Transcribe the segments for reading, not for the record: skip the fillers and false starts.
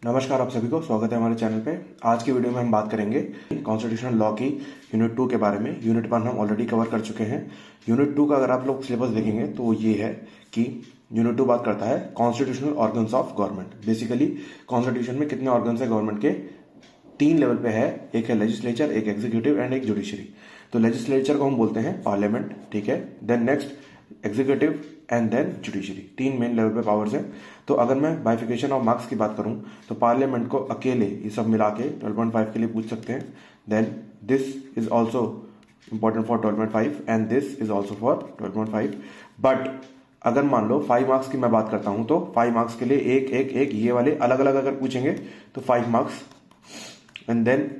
नमस्कार, आप सभी को स्वागत है हमारे चैनल पे। आज की वीडियो में हम बात करेंगे कॉन्स्टिट्यूशनल लॉ की यूनिट 2 के बारे में। यूनिट 1 हम ऑलरेडी कवर कर चुके हैं। यूनिट 2 का अगर आप लोग सिलेबस देखेंगे तो वो ये है कि यूनिट 2 बात करता है constitutional organs of government. Basically constitution में कितने ऑर्गन्स है गवर्नमेंट के, 3 लेवल पे है। एक है लेजिस्लेचर, एक एग्जीक्यूटिव एंड एक जुडिशरी। तो लेजिस्लेचर को हम बोलते हैं पार्लियामेंट, ठीक है। Then next executive and then judiciary. 3 main level पे पावर्स हैं। तो अगर मैं बाइफिकेशन ऑफ मार्क्स की बात करूं तो पार्लियामेंट को अकेले ये सब मिला के 12.5 के लिए पूछ सकते हैं। Then this is also important for 12.5 and this is also for 12.5। But अगर मान लो 5 मार्क्स की मैं बात करता हूं तो 5 मार्क्स के लिए एक एक एक ये वाले अलग अलग अगर पूछेंगे तो 5 मार्क्स। एंड देन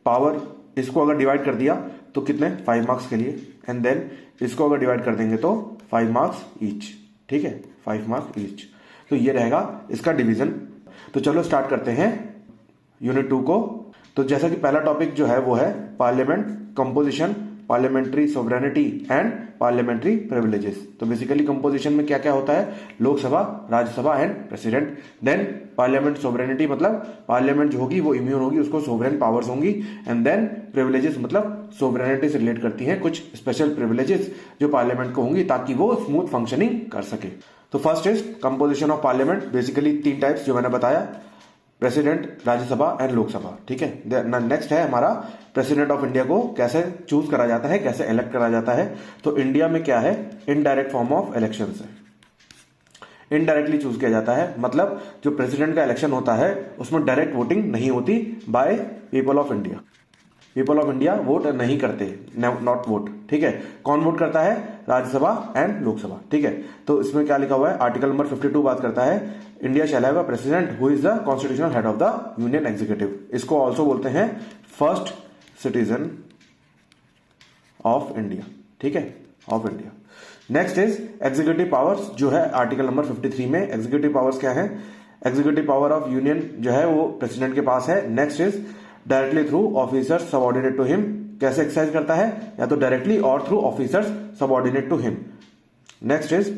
पावर, इसको अगर डिवाइड कर दिया तो कितने, 5 मार्क्स के लिए। एंड देन इसको अगर डिवाइड कर देंगे तो 5 मार्क्स ईच, ठीक है, 5 मार्क्स ईच। तो ये रहेगा इसका डिवीजन। तो चलो स्टार्ट करते हैं यूनिट 2 को। तो जैसा कि पहला टॉपिक जो है वो है parliament composition, parliamentary sovereignty and parliamentary privileges. तो बेसिकली कंपोजिशन में क्या क्या होता है, Lok Sabha, Rajya Sabha and president. Then parliament sovereignty मतलब पार्लियामेंट जो होगी वो इम्यून होगी, उसको सोवरेन पावर्स होंगी। एंड देन प्रिविलेजेस मतलब सोवरेनिटी से रिलेट करती हैं कुछ स्पेशल प्रिविलेजेस जो पार्लियामेंट को होंगी ताकि वो स्मूथ फंक्शनिंग कर सके। तो first is composition of parliament. Basically 3 types जो मैंने बताया, प्रेसिडेंट, राज्यसभा एंड लोकसभा, ठीक है। नेक्स्ट है हमारा प्रेसिडेंट ऑफ इंडिया को कैसे चूज करा जाता है, कैसे इलेक्ट करा जाता है। तो इंडिया में क्या है, इनडायरेक्ट फॉर्म ऑफ इलेक्शन है, इनडायरेक्टली चूज किया जाता है। मतलब जो प्रेसिडेंट का इलेक्शन होता है उसमें डायरेक्ट वोटिंग नहीं होती by people of India. People of India vote नहीं करते, नॉट वोट, ठीक है। कौन वोट करता है, राज्यसभा एंड लोकसभा, ठीक है। तो इसमें क्या लिखा हुआ है, आर्टिकल नंबर 52 बात करता है India shall have a president who is the constitutional head of the union executive. इसको ऑल्सो बोलते हैं फर्स्ट सिटीजन ऑफ इंडिया, ठीक है, of India. Next is executive powers जो है आर्टिकल नंबर 53 में। एग्जीक्यूटिव पावर्स क्या है, एग्जीक्यूटिव पावर ऑफ यूनियन जो है वो प्रेसिडेंट के पास है। Next is directly through officers subordinate to him. कैसे एक्सरसाइज करता है, या तो डायरेक्टली और through officers subordinate to him. Next is,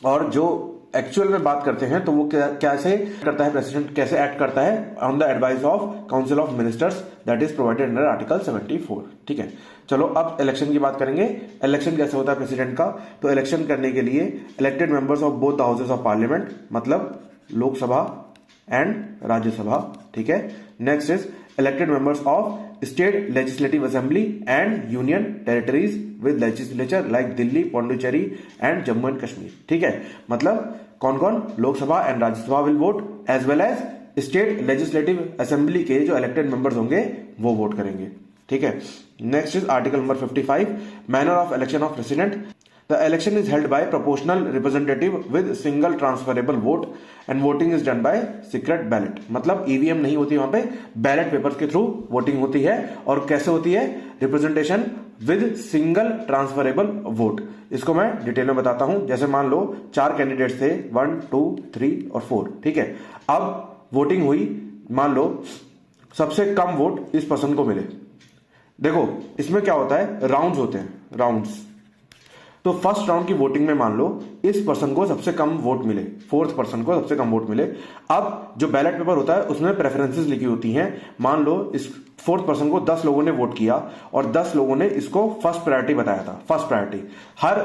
और जो एक्चुअल में बात करते हैं तो वो कैसे करता है प्रेसिडेंट, कैसे एक्ट करता है, on the advice of council of ministers that is provided under article 74, ठीक है। चलो अब इलेक्शन की बात करेंगे। इलेक्शन कैसे होता है प्रेसिडेंट का, तो इलेक्शन करने के लिए elected members of both the houses of parliament, मतलब लोकसभा एंड राज्यसभा, ठीक है। Next is elected members of state legislative assembly and union territories with legislature like Delhi, Pondicherry and Jammu and Kashmir, ठीक है। मतलब कौन कौन, Lok Sabha and Rajya Sabha will vote as well as state legislative assembly के जो इलेक्टेड मेंबर्स होंगे वो वोट करेंगे, ठीक है। Next is article number 55, manner of election of president. The election is held by proportional representative with single transferable vote and voting is done by secret ballot। मतलब EVM नहीं होती वहां पे, बैलेट पेपर के through voting होती है। और कैसे होती है, representation with single transferable vote. इसको मैं डिटेल में बताता हूं। जैसे मान लो 4 कैंडिडेट्स थे, 1, 2, 3 और 4, ठीक है। अब वोटिंग हुई, मान लो सबसे कम वोट इस पर्सन को मिले। देखो इसमें क्या होता है, राउंड्स होते हैं, राउंड्स। तो फर्स्ट राउंड की वोटिंग में मान लो इस पर्सन को सबसे कम वोट मिले, फोर्थ पर्सन को सबसे कम वोट मिले। अब जो बैलेट पेपर होता है उसमें प्रेफरेंसेस लिखी होती हैं। मान लो इस फोर्थ पर्सन को 10 लोगों ने वोट किया और 10 लोगों ने इसको फर्स्ट प्रायोरिटी बताया था। फर्स्ट प्रायोरिटी, हर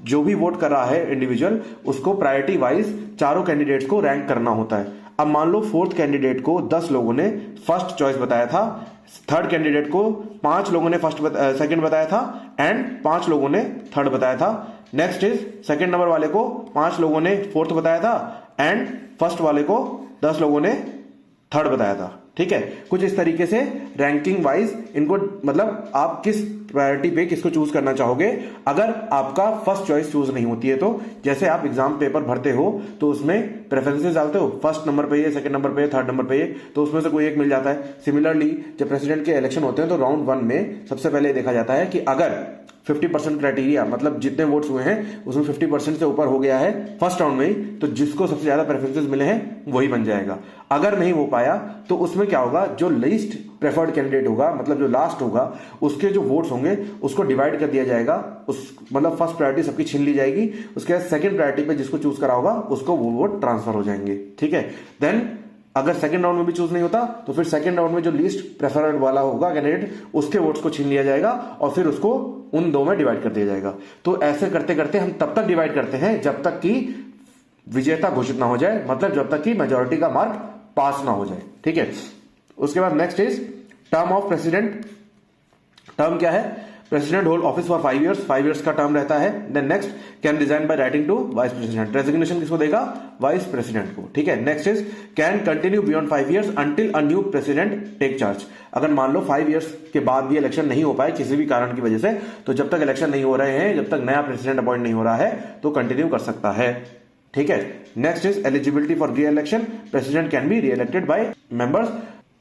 जो भी वोट कर रहा है इंडिविजुअल उसको प्रायोरिटी वाइज चारों कैंडिडेट्स को रैंक करना होता है। अब मान लो फोर्थ कैंडिडेट को 10 लोगों ने फर्स्ट चॉइस बताया था, थर्ड कैंडिडेट को 5 लोगों ने सेकंड बताया था एंड 5 लोगों ने थर्ड बताया था। नेक्स्ट इज सेकंड नंबर वाले को 5 लोगों ने फोर्थ बताया था एंड फर्स्ट वाले को 10 लोगों ने थर्ड बताया था, ठीक है। कुछ इस तरीके से रैंकिंग वाइज इनको, मतलब आप किस प्रायोरिटी पे किसको चूज करना चाहोगे अगर आपका फर्स्ट चॉइस चूज नहीं होती है। तो जैसे आप एग्जाम पेपर भरते हो तो उसमें प्रेफरेंसेस डालते हो, फर्स्ट नंबर पे ये, सेकंड नंबर पे, थर्ड नंबर पे ये, तो उसमें से कोई एक मिल जाता है। सिमिलरली जब प्रेसिडेंट के इलेक्शन होते हैं तो राउंड 1 में सबसे पहले देखा जाता है कि अगर 50% क्राइटेरिया, मतलब जितने वोट्स हुए हैं उसमें 50% से ऊपर हो गया है फर्स्ट राउंड में ही, तो जिसको सबसे ज्यादा प्रेफरेंसेस मिले हैं वही बन जाएगा। अगर नहीं हो पाया तो उसमें क्या होगा, जो लीस्ट प्रेफर्ड कैंडिडेट होगा, मतलब जो लास्ट होगा, उसके जो वोट्स होंगे उसको डिवाइड कर दिया जाएगा। उस मतलब फर्स्ट प्रायोरिटी सबकी छीन ली जाएगी, उसके बाद सेकंड प्रायोरिटी पे जिसको चूज करा होगा उसको वो वोट ट्रांसफर हो जाएंगे, ठीक है। देन अगर सेकंड राउंड में भी चूज नहीं होता तो फिर सेकंड राउंड में जो लीस्ट प्रेफर्ड वाला होगा कैंडिडेट, उसके वोट्स को छीन लिया जाएगा और फिर उसको उन दो में डिवाइड कर दिया जाएगा। तो ऐसे करते करते हम तब तक डिवाइड करते हैं जब तक कि विजेता घोषित ना हो जाए, मतलब जब तक कि मेजोरिटी का मार्क पास ना हो जाए। ठीक है, उसके बाद next is term of president. Term क्या है? President hold office for 5 years, 5 years का टर्म रहता है। Then next can resign by writing to vice president. Resignation किसको देगा? वाइस प्रेसिडेंट को। ठीक है, next is can continue beyond 5 years until a new president take charge. अगर मान लो 5 इयर्स के बाद भी इलेक्शन नहीं हो पाए किसी भी कारण की वजह से, तो जब तक इलेक्शन नहीं हो रहे हैं, जब तक नया प्रेसिडेंट अपॉइंट नहीं हो रहा है, तो कंटिन्यू कर सकता है। ठीक है, नेक्स्ट इज एलिजिबिलिटी फॉर री इलेक्शन। प्रेसिडेंट कैन बी री elected by members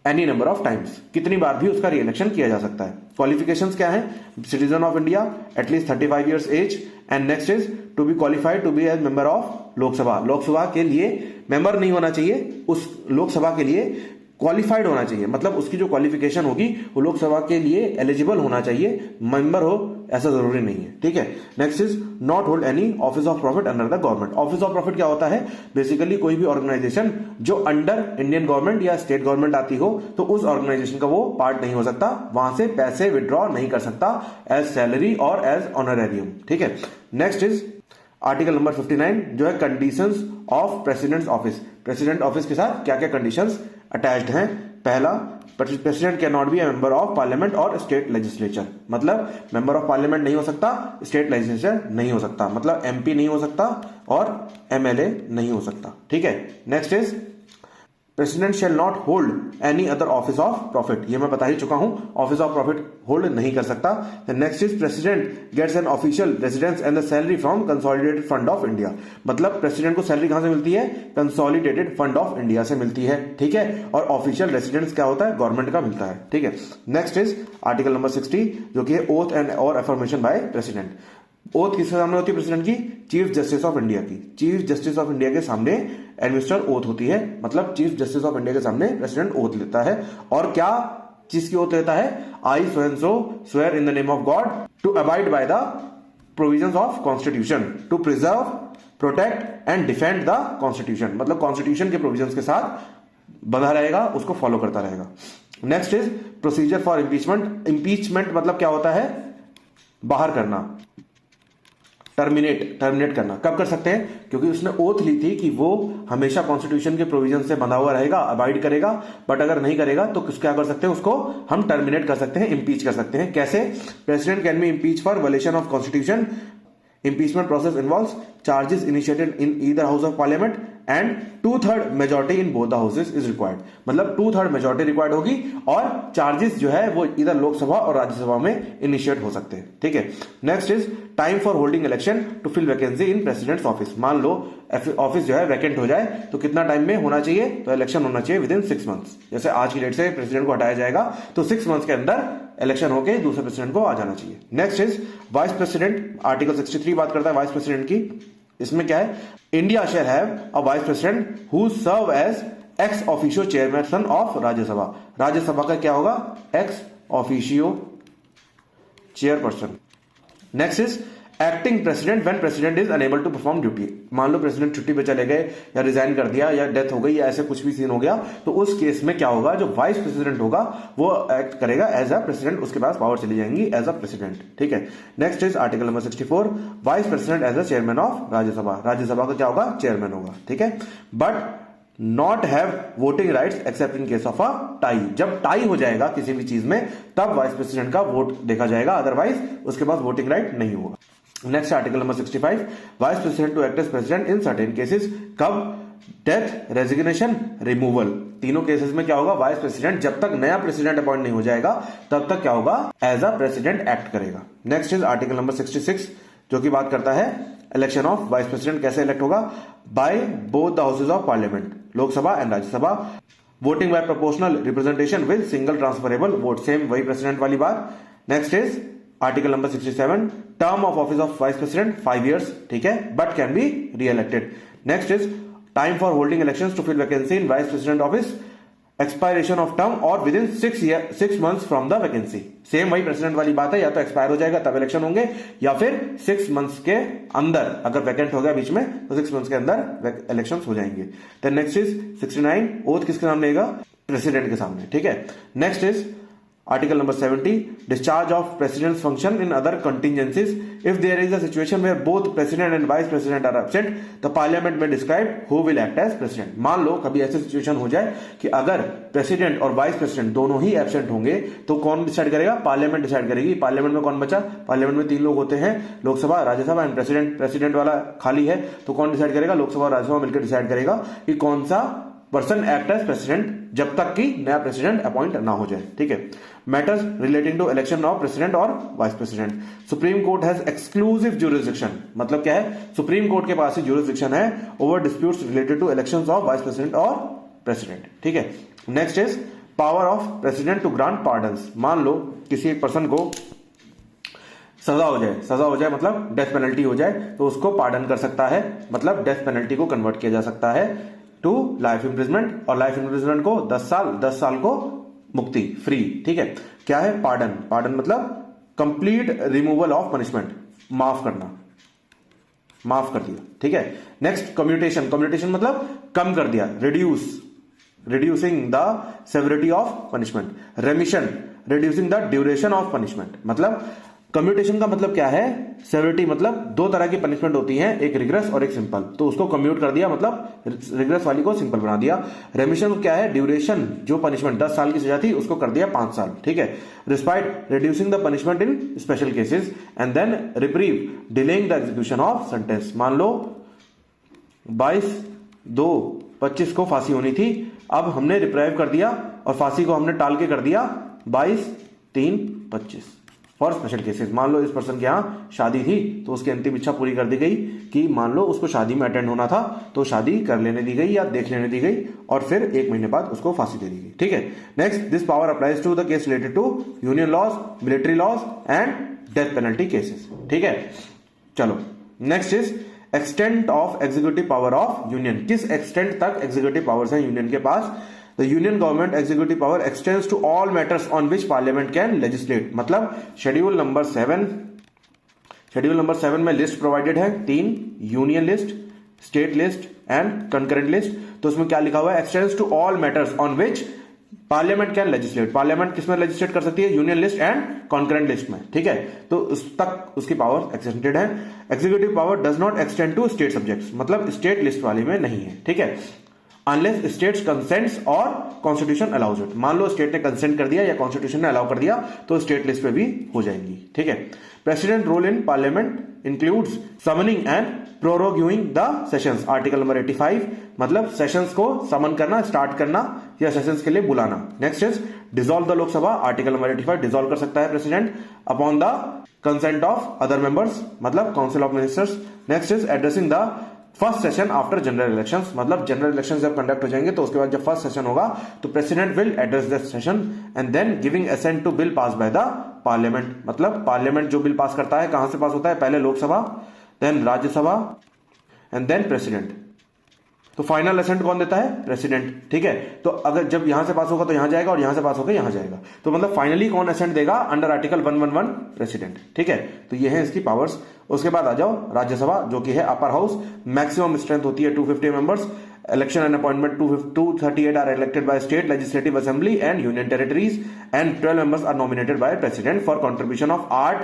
any number of times. कितनी बार भी उसका री इलेक्शन किया जा सकता है। क्वालिफिकेशंस क्या है? Citizen of India, at least 35 years age, and next is to be qualified to be as member of Lok Sabha. Lok Sabha के लिए मेंबर नहीं होना चाहिए, उस लोकसभा के लिए क्वालिफाइड होना चाहिए, मतलब उसकी जो क्वालिफिकेशन होगी वो लोकसभा के लिए एलिजिबल होना चाहिए, मेंबर हो ऐसा जरूरी नहीं है। ठीक है, next is not hold any office of profit under the government. Office of profit क्या होता है? बेसिकली कोई भी ऑर्गेनाइजेशन जो अंडर इंडियन गवर्नमेंट या स्टेट गवर्नमेंट आती हो, तो उस ऑर्गेनाइजेशन का वो पार्ट नहीं हो सकता, वहां से पैसे विड्रॉ नहीं कर सकता एज सैलरी और एज ऑनरेरियम। ठीक है, नेक्स्ट इज आर्टिकल नंबर 59 जो है conditions of president office. President office के साथ क्या क्या कंडीशंस अटैच्ड हैं? पहला, president can not B A member of parliament और स्टेट लेजिस्लेचर। मतलब मेंबर ऑफ पार्लियामेंट नहीं हो सकता, स्टेट लेजिस्लेचर नहीं हो सकता, मतलब एमपी नहीं हो सकता और एमएलए नहीं हो सकता। ठीक है, next is president shall not hold any other office of profit. ये मैं बता ही चुका हूं, ऑफिस ऑफ प्रॉफिट होल्ड नहीं कर सकता। Next is president gets an official residence and the salary from consolidated fund of India. मतलब प्रेसिडेंट को सैलरी कहां से मिलती है? कंसोलिडेटेड फंड ऑफ इंडिया से मिलती है। ठीक है, और ऑफिशियल रेजिडेंस क्या होता है? गवर्नमेंट का मिलता है। ठीक है, नेक्स्ट इज आर्टिकल नंबर 60 जो कि है ओथ एंड और अफर्मेशन बाय प्रेसिडेंट। ओथ किसके सामने होती है? प्रेसिडेंट की चीफ जस्टिस ऑफ इंडिया की। चीफ जस्टिस ऑफ इंडिया के सामने एडमिनिस्टर ओथ होती है, मतलब चीफ जस्टिस ऑफ इंडिया के सामने प्रेसिडेंट ओथ लेता है। और क्या चीज की ओथ लेता है? I swear in the name of God to abide by the provisions of constitution to preserve, protect and defend the constitution. मतलब कॉन्स्टिट्यूशन के प्रोविजंस के साथ बंधा रहेगा, उसको फॉलो करता रहेगा। Next is procedure for impeachment. Impeachment मतलब क्या होता है? बाहर करना, टर्मिनेट करना। कब कर सकते हैं? क्योंकि उसने ओथ ली थी कि वो हमेशा कॉन्स्टिट्यूशन के प्रोविजन से बंधा हुआ रहेगा, अबाइड करेगा, बट अगर नहीं करेगा तो क्या कर सकते हैं? उसको हम टर्मिनेट कर सकते हैं, इंपीच कर सकते हैं। कैसे? President can be impeach for violation of constitution. Impeachment process involves charges initiated in either house of parliament and 2/3 majority in both the houses is required। मतलब 2/3 majority required होगी और चार्जेस जो है वो इधर लोकसभा और राज्यसभा में इनिशिएट हो सकते हैं। ठीक है, next is time for holding election to fill vacancy in president's office. मान लो ऑफिस जो है वैकेंट हो जाए तो कितना टाइम में होना चाहिए? तो इलेक्शन होना चाहिए विद इन 6 मंथ्स। जैसे आज की डेट से प्रेसिडेंट को हटाया जाएगा तो 6 मंथ्स के अंदर इलेक्शन होके दूसरे प्रेसिडेंट को आ जाना चाहिए। Next is vice president. Article 63 बात करता है वाइस प्रेसिडेंट की। इसमें क्या है? India shall have a vice president who serve as ex officio chairperson of Rajya Sabha. Rajya Sabha का क्या होगा? Ex officio chairperson. Next is acting president when president is unable to perform duty. मान लो प्रेसिडेंट छुट्टी पे चले गए या रिजाइन कर दिया या डेथ हो गई या ऐसे कुछ भी सीन हो गया, तो उस केस में क्या होगा? जो वाइस प्रेसिडेंट होगा वो एक्ट करेगा एज अ प्रेसिडेंट, उसके पास पावर चली जाएंगी एज अ प्रेसिडेंट। ठीक है, next is article number 64 vice president as a chairman of Rajya Sabha. Rajya Sabha का क्या होगा? चेयरमैन होगा। ठीक है, but not have voting rights except in case of a tie. जब टाई हो जाएगा किसी भी चीज में तब वाइस प्रेसिडेंट का वोट देखा जाएगा, अदरवाइज उसके पास वोटिंग राइट नहीं होगा। Next article number 65 vice president to act as president in certain cases. कब? Death, resignation, removal. तीनों केसेस में क्या होगा? वाइस प्रेसिडेंट जब तक नया प्रेसिडेंट अपॉइंट नहीं हो जाएगा तब तक क्या होगा? एज अ प्रेसिडेंट एक्ट करेगा। नेक्स्ट इज आर्टिकल नंबर 66 जो कि बात करता है इलेक्शन ऑफ वाइस प्रेसिडेंट कैसे इलेक्ट होगा? By both the houses of parliament, Lok Sabha and Rajya Sabha. Voting by proportional representation with single transferable vote. Same वही प्रेसिडेंट वाली बात। Next is article number 67 term of office of vice president 5 years. ठीक है, but can be reelected. Next is time for holding elections to fill vacancy in vice president office expiration of term और within 6 months from the vacancy. Same वही president वाली बात है, या तो expire हो जाएगा तब इलेक्शन होंगे, या फिर 6 मंथ्स के अंदर, अगर वैकेंट हो गया बीच में तो 6 मंथ्स के अंदर इलेक्शन हो जाएंगे। देन नेक्स्ट इज 69, ओथ किसके सामने लेगा? प्रेसिडेंट के सामने, ठीक है। Next is article number 70, discharge of president's function in other contingencies if there is a situation where both president and vice president are absent the parliament में describe who will act as president. मान लो कभी ऐसी situation हो जाए कि अगर president और वाइस प्रेसिडेंट दोनों ही एब्सेंट होंगे तो कौन डिसाइड करेगा? पार्लियामेंट डिसाइड करेगी। पार्लियामेंट में कौन बचा? पार्लियामेंट में 3 लोग होते हैं, Lok Sabha, Rajya Sabha and president. President वाला खाली है तो कौन डिसाइड करेगा? लोकसभा और राज्यसभा मिलकर डिसाइड करेगा कि कौन सा पर्सन एक्ट एज प्रेसिडेंट, जब तक कि नया प्रेसिडेंट अपॉइंट ना हो जाए, ठीक है। Matters relating to election of president और vice president, supreme court has exclusive jurisdiction. मतलब क्या है? सुप्रीम कोर्ट के पास ही ज्यूरिसडिक्शन है over disputes related to elections of vice president और प्रेसिडेंट, ठीक है। Next is power of president to grant pardons. मान लो किसी एक पर्सन को सजा हो जाए मतलब डेथ पेनल्टी हो जाए, तो उसको पार्डन कर सकता है, मतलब डेथ पेनल्टी को कन्वर्ट किया जा सकता है टू लाइफ इंप्रिजमेंट, और लाइफ इंप्रिजमेंट को 10 साल को मुक्ति, फ्री, ठीक है। क्या है? पार्डन मतलब कंप्लीट रिमूवल ऑफ पनिशमेंट, माफ कर दिया, ठीक है। नेक्स्ट कम्यूटेशन मतलब कम कर दिया, reducing the severity of punishment. रेमिशन, reducing the duration of punishment. मतलब कम्यूटेशन का मतलब क्या है? सेवरिटी मतलब 2 तरह की पनिशमेंट होती है, एक रिग्रेस और एक सिंपल, तो उसको कम्यूट कर दिया, मतलब रिग्रेस वाली को सिंपल बना दिया। रेमिशन क्या है? ड्यूरेशन, जो पनिशमेंट 10 साल की सजा थी उसको कर दिया 5 साल, ठीक है। Respite, reducing the punishment in special cases. And then reprieve, delaying the execution of sentence. मान लो 22/2/25 को फांसी होनी थी, अब हमने रिप्राइव कर दिया और फांसी को हमने टाल के कर दिया 22/3/25 फॉर स्पेशल केसेस। मान लो इस पर्सन के यहाँ शादी थी तो उसकी अंतिम इच्छा पूरी कर दी गई कि मान लो उसको शादी में अटेंड होना था तो शादी कर लेने दी गई या देख लेने दी गई, और फिर 1 महीने बाद उसको फांसी दे दी गई, ठीक है। Next, this power applies to the case related to union laws, military laws and death penalty cases, ठीक है। चलो next is extent of executive power of union. किस एक्सटेंट तक एग्जीक्यूटिव पावर्स हैं यूनियन के पास? The union government executive power extends to all matters on which parliament can legislate। मतलब schedule number 7 में लिस्ट प्रोवाइडेड है 3, union list, state list and concurrent list. तो उसमें क्या लिखा हुआ है? Extends to all matters on which parliament can legislate. Parliament किसमें लेजिस्लेट कर सकती है? Union list and concurrent list में, ठीक है। तो उस तक उसकी पावर एक्सटेंडेड है। Executive power does not extend to state subjects, मतलब स्टेट लिस्ट वाली में नहीं है, ठीक है। अनलेस स्टेट्स कंसेंट्स और कॉन्स्टिट्यूशन अलाउज इट। मान लो स्टेट ने कंसेंट कर दिया या कॉन्स्टिट्यूशन ने अलाउ कर दिया तो स्टेट लिस्ट पे भी हो जाएंगी, ठीक है। President role in parliament includes summoning and proroguing the sessions. Article number 85 मतलब सेशंस को समन करना, स्टार्ट करना या सेशंस के लिए बुलाना। Next is dissolve the Lok Sabha. Article number 85 dissolve कर सकता है president upon the consent of other members, मतलब council of ministers. Next is addressing the first session after general elections. मतलब जनरल इलेक्शंस जब कंडक्ट हो जाएंगे तो उसके बाद जब फर्स्ट सेशन होगा तो president will address the session and then giving assent to bill pass by the parliament. मतलब पार्लियामेंट जो बिल पास करता है कहां से पास होता है? पहले Lok Sabha, then Rajya Sabha and then president. तो फाइनल असेंट कौन देता है? प्रेसिडेंट, ठीक है। तो अगर जब यहां से पास होगा तो यहां जाएगा और यहां से पास होगा यहां जाएगा, तो मतलब फाइनली कौन असेंट देगा? अंडर आर्टिकल 111 प्रेसिडेंट, ठीक है। तो ये है इसकी पावर्स। उसके बाद आ जाओ राज्यसभा, जो कि है अपर हाउस, मैक्सिमम स्ट्रेंथ होती है 250 members. Election and appointment 238 are elected by state legislative assembly and union territories and 12 members are nominated by president for contribution of art,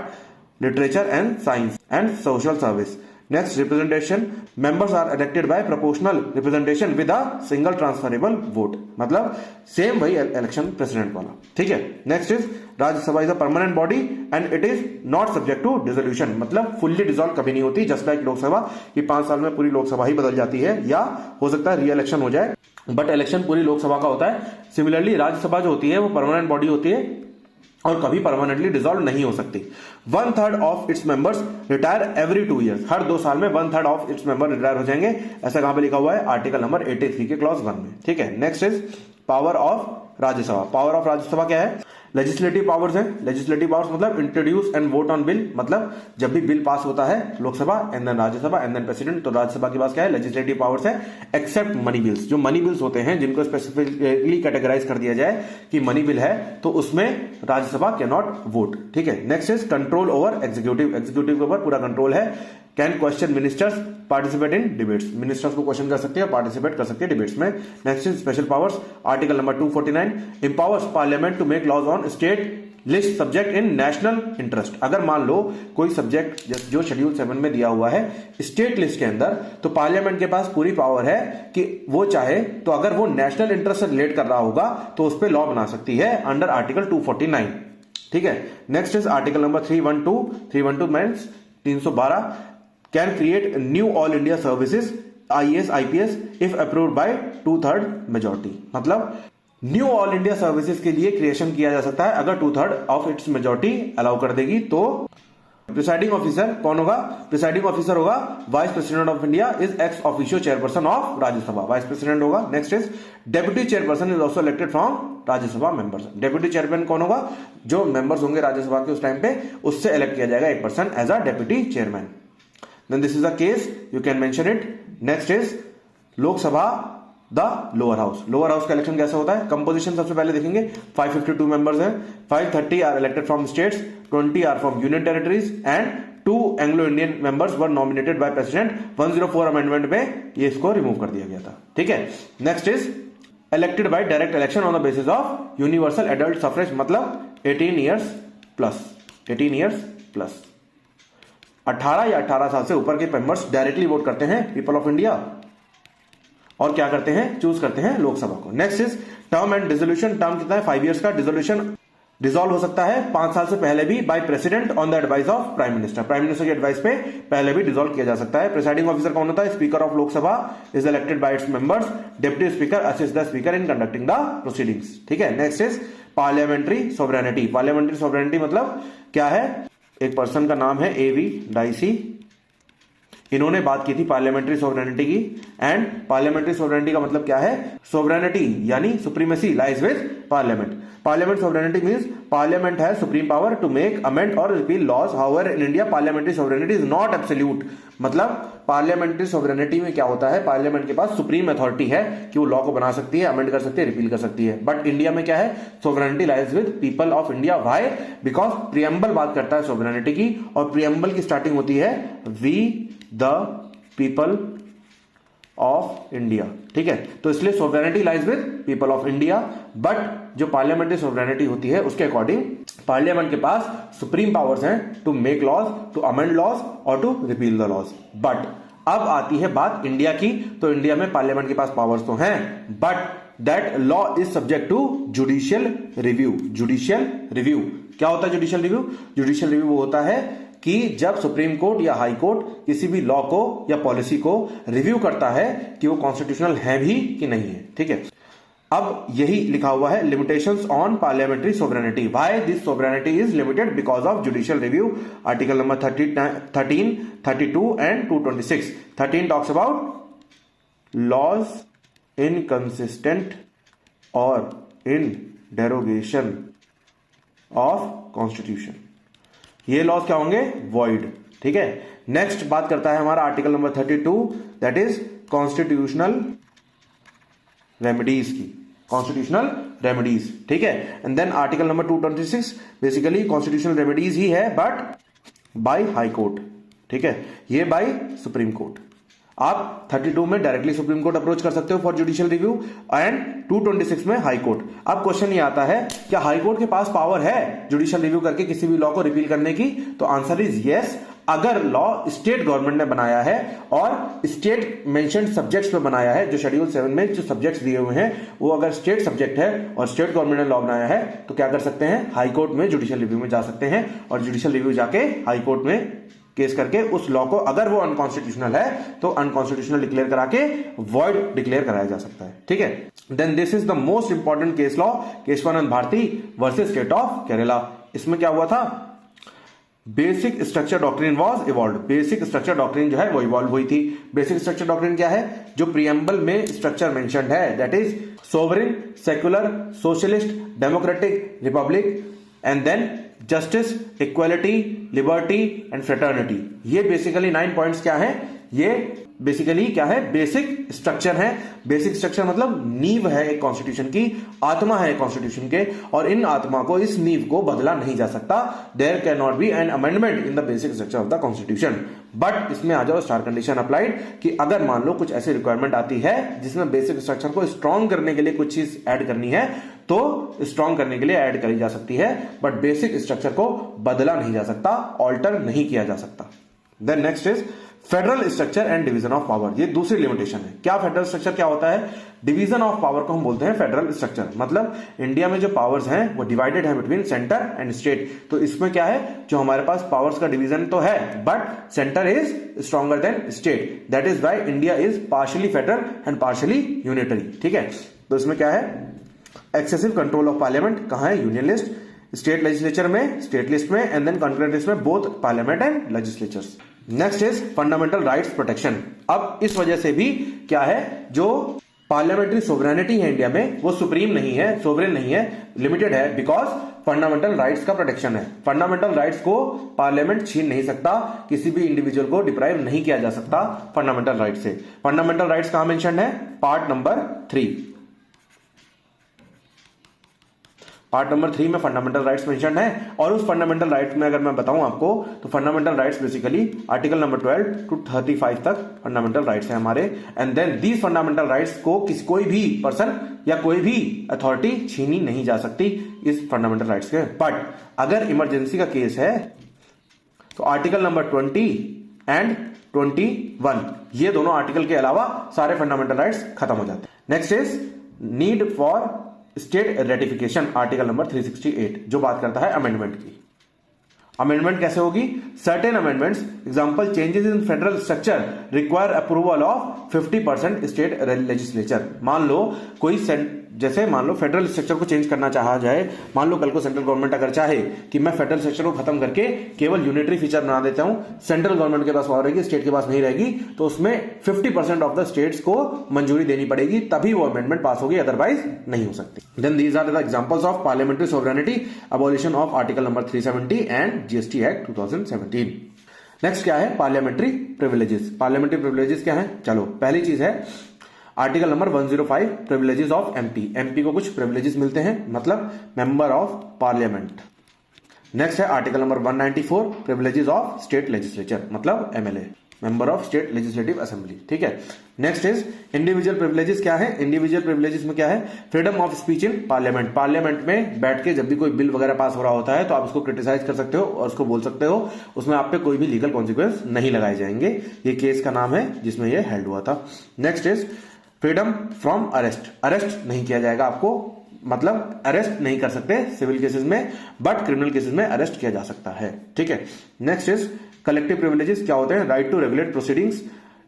literature and science and social service. Next, representation. Members are elected by proportional representation with a single transferable vote. मतलब same वही election president वाला, ठीक है। Next is Rajya Sabha is a permanent body and it is not subject to dissolution. मतलब fully dissolve कभी नहीं होती, just like Lok Sabha कि 5 साल में पूरी लोकसभा ही बदल जाती है या हो सकता है री इलेक्शन हो जाए, बट इलेक्शन पूरी लोकसभा का होता है। सिमिलरली राज्यसभा जो होती है वो परमानेंट बॉडी होती है और कभी परमानेंटली डिसॉल्व नहीं हो सकती। 1/3 of its members retire every 2 years. हर 2 साल में 1/3 ऑफ इट्स मेंबर रिटायर हो जाएंगे। ऐसा कहां पे लिखा हुआ है? आर्टिकल नंबर 83 के क्लॉज 1 में, ठीक है। Next is power of Rajya Sabha. Power of Rajya Sabha क्या है? लेजिस्लेटिव पावर्स है, लेजिस्लेटिव पावर्स मतलब introduce and vote on bill, मतलब जब भी बिल पास होता है Lok Sabha and then Rajya Sabha and then president, तो राज्यसभा के पास क्या है, लेजिस्लेटिव पावर्स है, एक्सेप्ट मनी बिल्स। जो मनी बिल्स होते हैं जिनको स्पेसिफिकली कैटेगराइज कर दिया जाए कि मनी बिल है, तो उसमें राज्यसभा कैन नॉट वोट। ठीक है, next is control over executive, executive के ऊपर पूरा कंट्रोल है। Can question ministers, participate in debates, ministers को क्वेश्चन कर सकते हैं, पार्टिसिपेट कर सकते हैं डिबेट्स में। Next is special powers, article number 249, empowers parliament to make laws on state list subject in national interest. अगर मान लो कोई सब्जेक्ट जो शेड्यूल 7 में दिया हुआ है स्टेट लिस्ट के अंदर, तो पार्लियामेंट के पास पूरी पावर है कि वो चाहे तो अगर वो नेशनल इंटरेस्ट से रिलेट कर रहा होगा तो उस पर लॉ बना सकती है अंडर आर्टिकल 249। ठीक है, next is article number 312 means 312, can create knew all India services IAS IPS if approved by 2/3 majority. मतलब न्यू ऑल इंडिया सर्विसेज के लिए क्रिएशन किया जा सकता है अगर 2/3 ऑफ इट्स मेजोरिटी अलाउ कर देगी। तो प्रिसाइडिंग ऑफिसर कौन होगा? प्रिसाइडिंग ऑफिसर होगा vice president of India is ex officio chairperson of Rajya Sabha, vice president होगा। Next is deputy chairperson is also elected from Rajya Sabha members. Deputy chairman कौन होगा? जो मेंबर्स होंगे राज्यसभा के उस टाइम पे उससे इलेक्ट किया जाएगा एक person as a deputy chairman. Then this is a case, you can mention it. Next is लोक सभा the lower house. Lower house का इलेक्शन कैसे होता है? कंपोजिशन सबसे पहले देखेंगे। 552 मेंबर्स हैं, 530 are elected from states, 20 are from union territories and 2 Anglo Indian members were nominated by president. 104 amendment में ये इसको रिमूव कर दिया गया था। ठीक है, next is elected by direct election on the basis of universal adult suffrage, मतलब 18 ईयर्स प्लस 18 या 18 साल से ऊपर के मेंबर्स डायरेक्टली वोट करते हैं पीपल ऑफ इंडिया और क्या करते हैं? चूज करते हैं लोकसभा को। Next is term and dissolution. Term कितना है? 5 इयर्स का। डिसोल्यूशन डिसॉल्व हो सकता है 5 साल से पहले भी by president on the advice of prime minister. Prime minister की एडवाइस पे पहले भी डिसॉल्व किया जा सकता है। प्रिसाइडिंग ऑफिसर कौन होता है? Speaker of Lok Sabha is elected by its members. Deputy speaker assist the speaker in conducting the proceedings. ठीक है, next is parliamentary sovereignty. Parliamentary sovereignty मतलब क्या है? एक पर्सन का नाम है AV डाइसी, इन्होंने बात की थी पार्लियामेंट्री सोवरेनिटी की। एंड पार्लियामेंट्री सोवरेनिटी का मतलब क्या है? सोवरेनिटी यानी supremacy lies with parliament. Parliament sovereignty means parliament has supreme power to make amend और repeal laws. However in India parliamentary sovereignty is not absolute. मतलब पार्लियामेंट्री सोवरेनिटी में क्या होता है? पार्लियामेंट के पास सुप्रीम अथॉरिटी है कि वो लॉ को बना सकती है, अमेंड कर सकती है, रिपील कर सकती है। बट इंडिया में क्या है? Sovereignty lies with people of India. Why? Because preamble बात करता है सोवरेनिटी की और प्रियम्बल की स्टार्टिंग होती है we the people of India. ठीक है, तो इसलिए sovereignty lies with people of India. But जो पार्लियामेंट्री सोवरेनिटी होती है उसके अकॉर्डिंग पार्लियामेंट के पास सुप्रीम पावर्स हैं to make laws, to amend laws और to repeal the laws. But अब आती है बात इंडिया की, तो इंडिया में पार्लियामेंट के पास पावर्स तो हैं, but that law is subject to judicial review. Judicial review क्या होता है? जुडिशियल रिव्यू, जुडिशियल रिव्यू वो होता है कि जब सुप्रीम कोर्ट या हाई कोर्ट किसी भी लॉ को या पॉलिसी को रिव्यू करता है कि वो कॉन्स्टिट्यूशनल है भी कि नहीं है। ठीक है, अब यही लिखा हुआ है limitations on parliamentary sovereignty. Why this sovereignty is limited? Because of judicial review. Article number 13, 32 and 226। 13 talks about laws inconsistent और इन डेरोगेशन ऑफ कॉन्स्टिट्यूशन। ये लॉज क्या होंगे? वॉइड। ठीक है, नेक्स्ट बात करता है हमारा article number 32, that is constitutional remedies की। Constitutional remedies. ठीक है, and then article number 226 basically constitutional remedies ही है बट बाय हाई कोर्ट। ठीक है, ये बाय सुप्रीम कोर्ट। आप 32 में डायरेक्टली सुप्रीम कोर्ट अप्रोच कर सकते हो फॉर जुडिशियल रिव्यू एंड 226 में हाई कोर्ट। अब क्वेश्चन ये आता है क्या हाई कोर्ट के पास पावर है जुडिशियल रिव्यू करके किसी भी लॉ को रिपील करने की? तो आंसर इज यस, अगर लॉ स्टेट गवर्नमेंट ने बनाया है और स्टेट मेंशन्ड सब्जेक्ट्स पे बनाया है। जो शेड्यूल 7 में जो सब्जेक्ट्स दिए हुए हैं वो अगर स्टेट सब्जेक्ट है और स्टेट गवर्नमेंट ने लॉ बनाया है तो क्या कर सकते हैं? हाई कोर्ट में जुडिशियल रिव्यू में जा सकते हैं और जुडिशियल रिव्यू जाके हाई कोर्ट में केस करके उस लॉ को अगर वो अनकॉन्स्टिट्यूशनल है तो अनकॉन्स्टिट्यूशनल डिक्लेयर करा के वॉइड डिक्लेयर कराया जा सकता है। ठीक है, then this is the most important case law, Kesavananda Bharati versus state of Kerala. इसमें क्या हुआ था? Basic structure doctrine was evolve. Basic structure doctrine जो है वो इवॉल्व हुई थी। बेसिक स्ट्रक्चर डॉक्ट्रिन क्या है? जो प्रियम्बल में स्ट्रक्चर मेंशन्ड है, that is sovereign, secular, socialist, democratic, republic and then justice, equality, liberty and fraternity. ये बेसिकली 9 पॉइंट्स क्या है? ये बेसिकली क्या है? बेसिक स्ट्रक्चर है। बेसिक स्ट्रक्चर मतलब नींव है एक कॉन्स्टिट्यूशन की, आत्मा है कॉन्स्टिट्यूशन के, और इन आत्मा को, इस नींव को बदला नहीं जा सकता। There can not be an amendment in the basic structure of the constitution. But इसमें आ जाओ स्टार कंडीशन अप्लाइड कि अगर मान लो कुछ ऐसी रिक्वायरमेंट आती है जिसमें बेसिक स्ट्रक्चर को स्ट्रॉन्ग करने के लिए कुछ चीज ऐड करनी है, तो स्ट्रॉन्ग करने के लिए ऐड करी जा सकती है, बट बेसिक स्ट्रक्चर को बदला नहीं जा सकता, ऑल्टर नहीं किया जा सकता। Then next is federal structure and division of power. ये दूसरी लिमिटेशन है। क्या फेडरल स्ट्रक्चर क्या होता है? डिवीजन ऑफ पावर को हम बोलते हैं फेडरल स्ट्रक्चर। मतलब इंडिया में जो पावर्स हैं वो डिवाइडेड है बिटवीन सेंटर एंड स्टेट। तो इसमें क्या है, जो हमारे पास पावर्स का डिवीजन तो है, but centre is stronger than state. That is why India is partially federal and partially unitary. ठीक है, तो इसमें क्या है? एक्सेसिव कंट्रोल ऑफ पार्लियामेंट कहां है? यूनियन लिस्ट, स्टेट लेजिस्लेचर में, स्टेट लिस्ट में एंड देन कॉन्करेंट लिस्ट में, both parliament and legislatures. Next is fundamental rights protection. अब इस वजह से भी क्या है, जो पार्लियामेंट्री सोवरेनिटी है इंडिया में वो सुप्रीम नहीं है, सोवरेन नहीं है, लिमिटेड है, बिकॉज फंडामेंटल राइट्स का प्रोटेक्शन है। फंडामेंटल राइट्स को पार्लियामेंट छीन नहीं सकता, किसी भी इंडिविजुअल को डिप्राइव नहीं किया जा सकता फंडामेंटल राइट्स से। फंडामेंटल राइट्स कहां मेंशन है? Part number 3। पार्ट नंबर 3 में फंडामेंटल राइट्स मेंशन है। और उस फंडामेंटल राइट्स में अगर मैं बताऊं आपको, तो fundamental rights basically article number 12 to 35 तक फंडामेंटल राइट्स है हमारे। And then these fundamental rights को कोई भी पर्सन या कोई भी अथॉरिटी छीनी नहीं जा सकती इस फंडामेंटल राइट्स के। बट अगर इमरजेंसी का केस है तो आर्टिकल नंबर 20 एंड 21, ये दोनों आर्टिकल के अलावा सारे फंडामेंटल राइट्स खत्म हो जाते हैं। Next is need for state ratification, article number 368, जो बात करता है अमेंडमेंट की। अमेंडमेंट कैसे होगी? Certain amendments, example changes in federal structure require approval of 50% state legislature. मान लो कोई जैसे मान लो फेडरल स्ट्रक्चर को चेंज करना चाहा जाए, मान लो कल को सेंट्रल गवर्नमेंट अगर चाहे कि मैं फेडरल स्ट्रक्चर को खत्म करके केवल यूनिटरी फीचर बना देता हूं, सेंट्रल गवर्नमेंट के पास पावर रहेगी, स्टेट के पास नहीं रहेगी, तो उसमें 50% ऑफ द स्टेट्स को मंजूरी देनी पड़ेगी, तभी वो अमेंडमेंट पास होगी, अदरवाइज नहीं हो सकती। Then these are the examples of parliamentary sovereignty, abolition of article number 370 and GST act 2017। Next क्या है? Parliamentary privileges. पार्लियामेंट्री प्रिविलेजेस क्या है? चलो, पहली चीज है article number 105, privileges of MP. MP को कुछ प्रिविलेजेस मिलते हैं, मतलब मेंबर ऑफ पार्लियामेंट। नेक्स्ट है article number 194, privileges of state legislature, मतलब MLA, member of state legislative assembly. ठीक है। Next is individual privileges. क्या है इंडिविजुअल प्रिविलेजेस में? क्या है? Freedom of speech in parliament. Parliament में बैठ के जब भी कोई बिल वगैरह पास हो रहा होता है तो आप उसको क्रिटिसाइज कर सकते हो और उसको बोल सकते हो, उसमें आप पे कोई भी लीगल कॉन्सिक्वेंस नहीं लगाए जाएंगे। ये केस का नाम है जिसमें ये हेल्ड हुआ था। Next is freedom from arrest. Arrest नहीं किया जाएगा आपको, मतलब अरेस्ट नहीं कर सकते सिविल केसेस में, बट क्रिमिनल केसेस में अरेस्ट किया जा सकता है। ठीक है। Next is collective privileges. क्या होते हैं? Right to regulate proceedings,